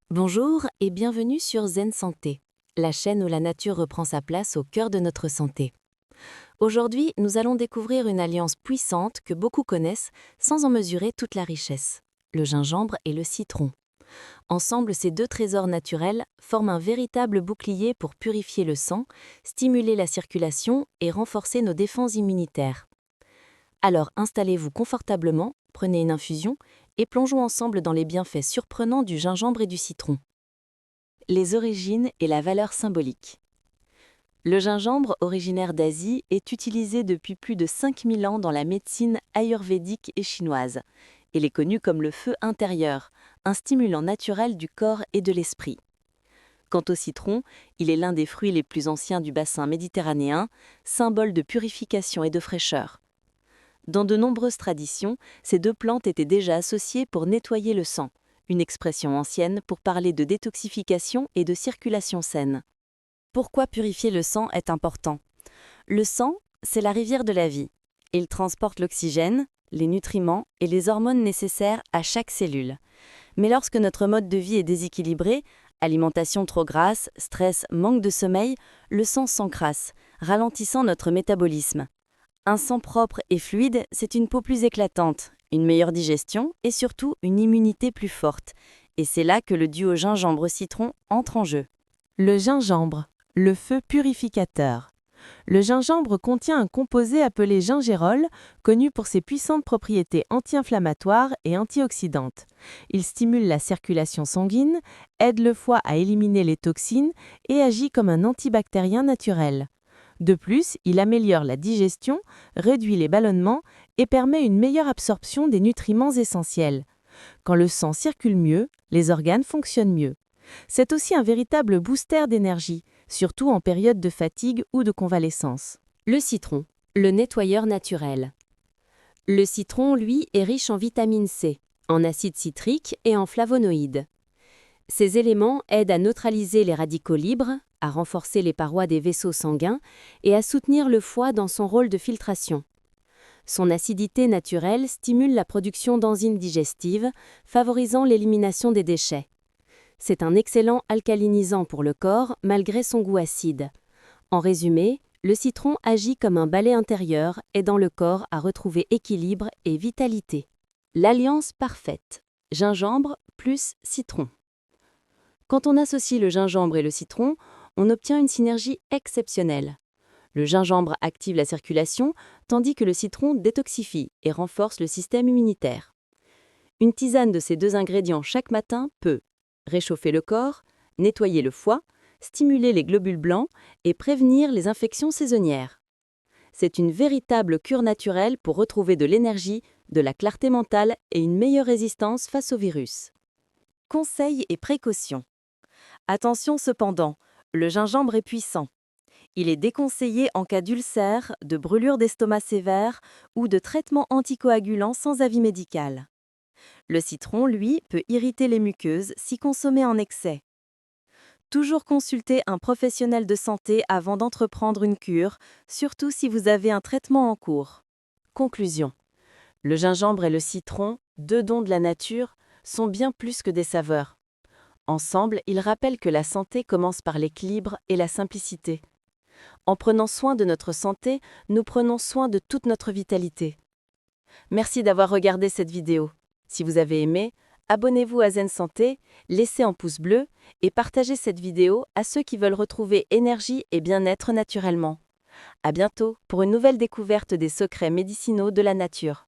Bonjour et bienvenue sur Zen Santé, la chaîne où la nature reprend sa place au cœur de notre santé. Aujourd'hui, nous allons découvrir une alliance puissante que beaucoup connaissent sans en mesurer toute la richesse, le gingembre et le citron. Ensemble, ces deux trésors naturels forment un véritable bouclier pour purifier le sang, stimuler la circulation et renforcer nos défenses immunitaires. Alors installez-vous confortablement, prenez une infusion et plongeons ensemble dans les bienfaits surprenants du gingembre et du citron. Les origines et la valeur symbolique. Le gingembre, originaire d'Asie, est utilisé depuis plus de 5000 ans dans la médecine ayurvédique et chinoise. Il est connu comme le feu intérieur, un stimulant naturel du corps et de l'esprit. Quant au citron, il est l'un des fruits les plus anciens du bassin méditerranéen, symbole de purification et de fraîcheur. Dans de nombreuses traditions, ces deux plantes étaient déjà associées pour nettoyer le sang, une expression ancienne pour parler de détoxification et de circulation saine. Pourquoi purifier le sang est important? Le sang, c'est la rivière de la vie. Il transporte l'oxygène, les nutriments et les hormones nécessaires à chaque cellule. Mais lorsque notre mode de vie est déséquilibré, alimentation trop grasse, stress, manque de sommeil, le sang s'encrasse, ralentissant notre métabolisme. Un sang propre et fluide, c'est une peau plus éclatante, une meilleure digestion et surtout une immunité plus forte. Et c'est là que le duo gingembre-citron entre en jeu. Le gingembre, le feu purificateur. Le gingembre contient un composé appelé gingérol, connu pour ses puissantes propriétés anti-inflammatoires et antioxydantes. Il stimule la circulation sanguine, aide le foie à éliminer les toxines et agit comme un antibactérien naturel. De plus, il améliore la digestion, réduit les ballonnements et permet une meilleure absorption des nutriments essentiels. Quand le sang circule mieux, les organes fonctionnent mieux. C'est aussi un véritable booster d'énergie, surtout en période de fatigue ou de convalescence. Le citron, le nettoyeur naturel. Le citron, lui, est riche en vitamine C, en acide citrique et en flavonoïdes. Ces éléments aident à neutraliser les radicaux libres, à renforcer les parois des vaisseaux sanguins et à soutenir le foie dans son rôle de filtration. Son acidité naturelle stimule la production d'enzymes digestives, favorisant l'élimination des déchets. C'est un excellent alcalinisant pour le corps malgré son goût acide. En résumé, le citron agit comme un balai intérieur, aidant le corps à retrouver équilibre et vitalité. L'alliance parfaite. Gingembre plus citron. Quand on associe le gingembre et le citron, on obtient une synergie exceptionnelle. Le gingembre active la circulation, tandis que le citron détoxifie et renforce le système immunitaire. Une tisane de ces deux ingrédients chaque matin peut réchauffer le corps, nettoyer le foie, stimuler les globules blancs et prévenir les infections saisonnières. C'est une véritable cure naturelle pour retrouver de l'énergie, de la clarté mentale et une meilleure résistance face aux virus. Conseils et précautions. Attention cependant, le gingembre est puissant. Il est déconseillé en cas d'ulcère, de brûlure d'estomac sévère ou de traitement anticoagulant sans avis médical. Le citron, lui, peut irriter les muqueuses si consommé en excès. Toujours consulter un professionnel de santé avant d'entreprendre une cure, surtout si vous avez un traitement en cours. Conclusion. Le gingembre et le citron, deux dons de la nature, sont bien plus que des saveurs. Ensemble, ils rappellent que la santé commence par l'équilibre et la simplicité. En prenant soin de notre santé, nous prenons soin de toute notre vitalité. Merci d'avoir regardé cette vidéo. Si vous avez aimé, abonnez-vous à Zen Santé, laissez un pouce bleu et partagez cette vidéo à ceux qui veulent retrouver énergie et bien-être naturellement. À bientôt pour une nouvelle découverte des secrets médicinaux de la nature.